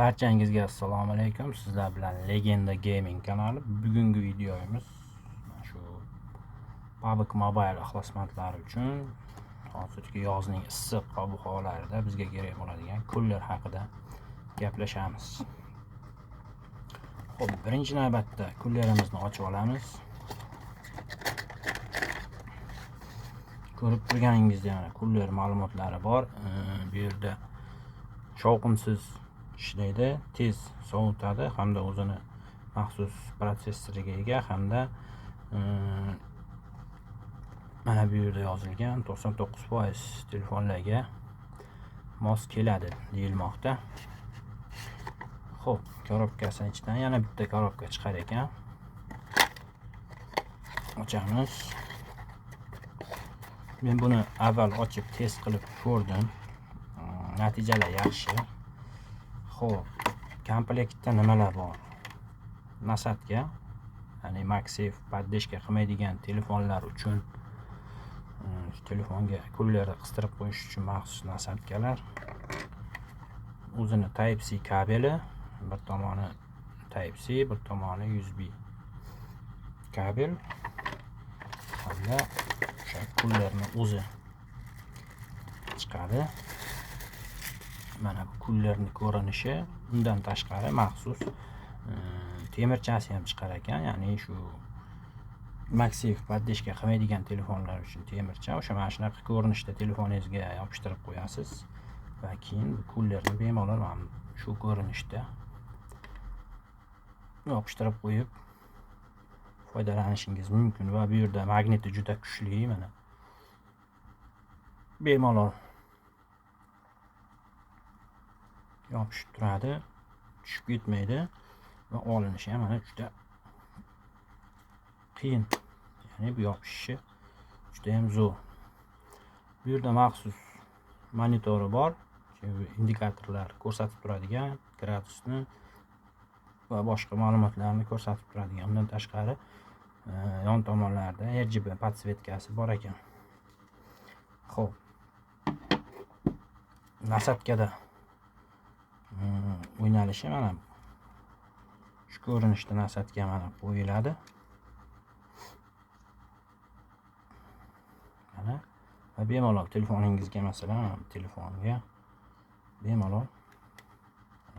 Barchangizga assalomu alaykum. Sizlar bilan Legenda Gaming kanali. Bugungi videomiz shu PUBG Mobile ixlosmandlari uchun hozirgi yozning issiq ob-havolarida bizga kerak bo'ladigan kullar haqida gaplashamiz. Xo'p, birinchi navbatda kullarimizni ochib olamiz. Ko'rib turganingizdek, mana kullar ma'lumotlari bor. Bu yerda shovqinsiz ishlaydi, tez sovutadi hamda o'zini maxsus protsessoriga ega hamda mana bu yerda yozilgan 99% telefonlarga mos keladi deyilmoqda. Xo'p, korobkasi ichidan yana bitta korobka chiqar ekan. Ochamiz. Men buni avval ochib test qilib ko'rdim. Natijalar yaxshi. Xo'p, komplektda nimalar bor? Nasadga, ya'ni MagSafe poddeshka qilmaydigan telefonlar uchun telefonga kullarni qistirib qo'yish uchun maxsus nasadkalar. O'zini Type-C kabeli, bir tomoni Type-C, bir tomoni USB kabel. Hamda o'sha kullarni o'zi chiqadi. Mana bu kullarning ko'rinishi, undan tashqari maxsus temirchasi ham chiqar ekan, ya'ni shu MagSafe poddeshka qilmaydigan telefonlar uchun temircha. O'sha mana shunaqa ko'rinishda telefoningizga yopishtirib qo'yasiz va keyin bu kullarni bemalol mana shu ko'rinishda yopishtirib qo'yib foydalanishingiz mumkin va bu yerda magniti juda kuchli, mana bemalol yopishib turadi, tushib ketmaydi va olinishi ham mana juda qiyin. Ya'ni bu yopishishi juda ham zo'r. Bu yerda maxsus monitori bor, indikatorlar ko'rsatib turadigan, gradusni va boshqa ma'lumotlarni ko'rsatib turadigan. Undan tashqari yon tomonlarda RGB podsvetkasi bor ekan. Xo'p, nasadkada o'ynalishi mana shu ko'rinishda nasadga mana qo'yiladi. Mana va bemalol telefoningizga, masalan, telefonga bemalol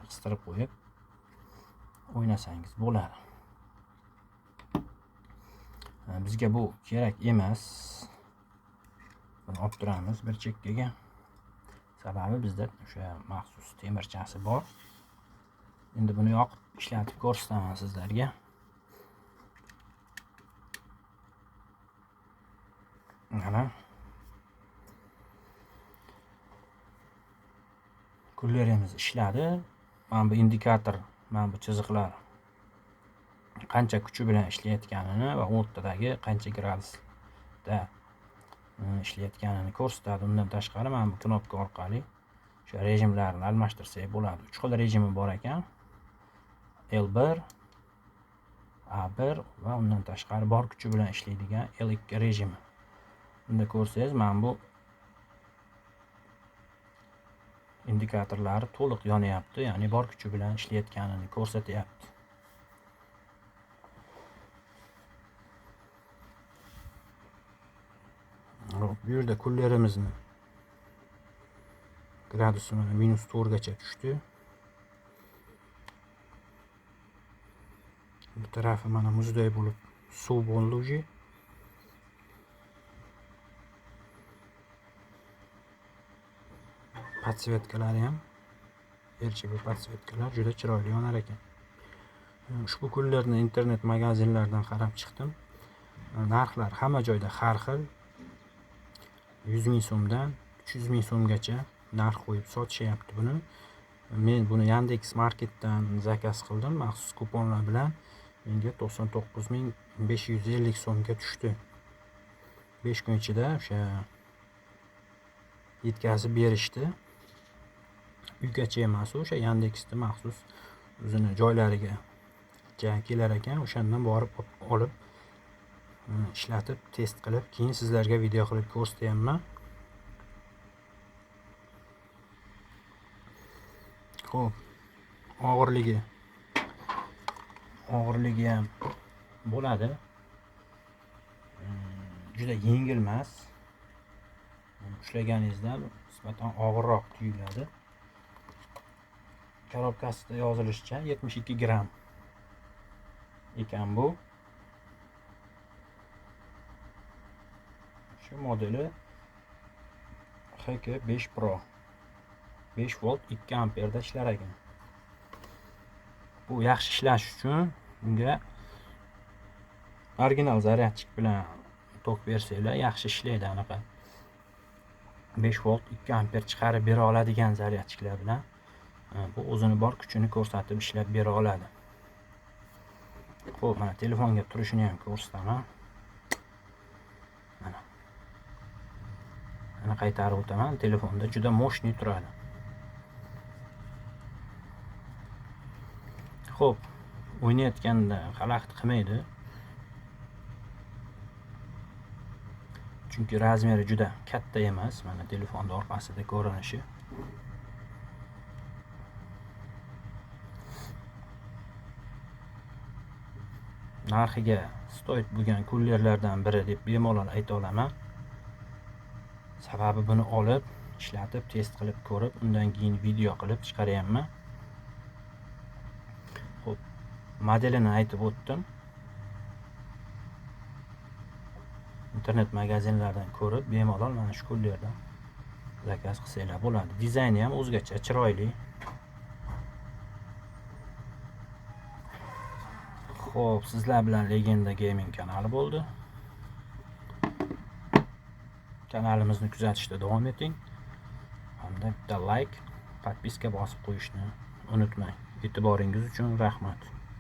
qistirib qo'yib o'ynasangiz bo'ladi. Bizga bu kerak emas. Buni olib turamiz bir chekkaga. Sababi bizda o'sha maxsus temirchasi bor. Endi buni yoqib ishlatib ko'rsataman sizlarga. Mana kullarimiz ishladi. Mana bu indikator, mana bu chiziqlar qancha kuchi bilan ishlayotganini va o'rtadagi qancha gradusda ishlayotganini ko'rsatadi. Undan tashqari mana bu knopka orqali o'sha rejimlarni almashtirsak bo'ladi. 3 xil rejimi bor ekan. L1, A1 va undan tashqari bor kuchi bilan ishlaydigan L2 rejimi. Bunda ko'rsangiz, mana bu indikatorlari to'liq yonyapti, ya'ni bor kuchi bilan ishlayotganini ko'rsatyapti. Bu yerda kullarimizni gradusi mana -4 gacha tushdi. Bu tarafi mana muzday bo'lib suv bo'ldi уже. Podsvetkalari ham RGB podsvetkalar juda chiroyli yonar ekan. Ushbu kullarni internet magazinlardan qarab chiqdim. Narxlar hamma joyda har xil. 100 ming so'mdan 300 ming so'mgacha narx qo'yib sotishyapti buni. Men buni Yandex Marketdan zakaz qildim maxsus kuponlar bilan. Menga 99.550 so'mga tushdi. 5 kun ichida o'sha yetkazib berishdi. Uygacha emas, o'sha Yandexda maxsus o'zini joylariga kelar ekan. O'shandan borib olib ishlatib, test qilib, keyin sizlarga video qilib ko'rsataman. Xo'p, og'irligi ham bo'ladi. Juda yengil emas. Ushlaganingizda nisbatan og'irroq tuyuladi. Korobkasida yozilishicha 72 gram ekan bu. Shu modeli HK5 Pro 5 volt 2 amperda ishlar ekan. Bu yaxshi ishlash uchun bunga original zaryadchik bilan tok bersanglar yaxshi ishlaydi. Anaqa 5 volt 2 amper chiqarib bera oladigan zaryadchiklar bilan bu o'zini bor kuchini ko'rsatib ishlab bera oladi. Xo'p, mana telefonga turishini ham ko'rsataman. Mana qaytarib o'taman. Telefonda juda moshniy turadi. Xo'p, o'ynayotganda xalaqit qilmaydi. Chunki razmeri juda katta emas. Mana telefonda orqasida ko'rinishi. Narxiga stoyt bo'lgan kullerlardan biri deb bemalol ayta olaman. Sababi buni olib, ishlatib, test qilib ko'rib, undan keyin video qilib chiqaryapman. Xo'p, modelini aytib o'tdim. Internet magazinlardan ko'rib, bemalol mana shu kullerdan zakaz qilsanglar bo'ladi. Dizayni ham o'zgacha, chiroyli. Xo'p, sizlar bilan Legenda Gaming kanali bo'ldi. Kanalimizni kuzatishda davom eting. Hamda bitta like, podpiska bosib qo'yishni unutmang. E'tiboringiz uchun rahmat.